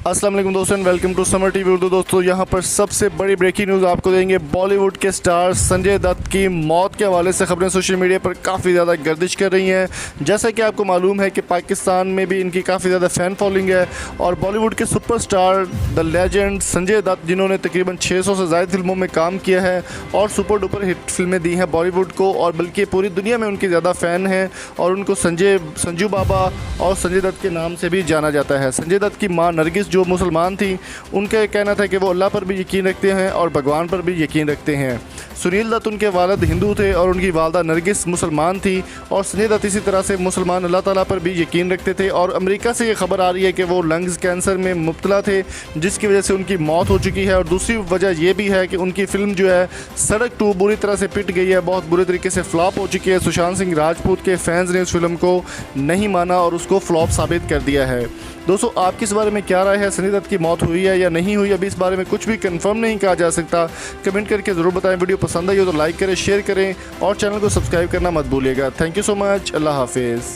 अस्सलाम वालेकुम दोस्तों, welcome to Samaa TV Urdu. दोस्तों यहाँ पर सबसे बड़ी ब्रेकिंग न्यूज़ आपको देंगे। बॉलीवुड के स्टार संजय दत्त की मौत के हवाले से खबरें सोशल मीडिया पर काफ़ी ज़्यादा गर्दिश कर रही हैं। जैसा कि आपको मालूम है कि पाकिस्तान में भी इनकी काफ़ी ज़्यादा फ़ैन फॉलोइंग है और बॉलीवुड के superstar the legend Sanjay Dutt, जिन्होंने तकरीबन 600 से ज़्यादा फिल्मों में काम किया है और सुपर डुपर हिट फिल्में दी हैं बॉलीवुड को, और बल्कि पूरी दुनिया में उनके ज़्यादा फ़ैन हैं और उनको संजू बाबा और संजय दत्त के नाम से भी जाना जाता है। संजय दत्त की माँ नरगिस जो मुसलमान थी, उनका ये कहना था कि वो अल्लाह पर भी यकीन रखते हैं और भगवान पर भी यकीन रखते हैं। सुनील दत्त उनके वालिद हिंदू थे और उनकी वालदा नरगिस मुसलमान थी, और संजय दत्त इसी तरह से मुसलमान अल्लाह ताला पर भी यकीन रखते थे। और अमेरिका से ये खबर आ रही है कि वो लंग्स कैंसर में मुब्तला थे, जिसकी वजह से उनकी मौत हो चुकी है। और दूसरी वजह यह भी है कि उनकी फ़िल्म जो है सड़क 2 बुरी तरह से पिट गई है, बहुत बुरे तरीके से फ्लॉप हो चुकी है। सुशांत सिंह राजपूत के फैंस ने उस फिल्म को नहीं माना और उसको फ्लॉप साबित कर दिया है। दोस्तों, आपकी इस बारे में क्या राय है? संजय दत्त की मौत हुई है या नहीं हुई? अभी इस बारे में कुछ भी कंफर्म नहीं कहा जा सकता। कमेंट करके ज़रूर बताएं। वीडियो पसंद आई हो तो लाइक करें, शेयर करें और चैनल को सब्सक्राइब करना मत भूलिएगा। Thank you so much. अल्लाह हाफिज़।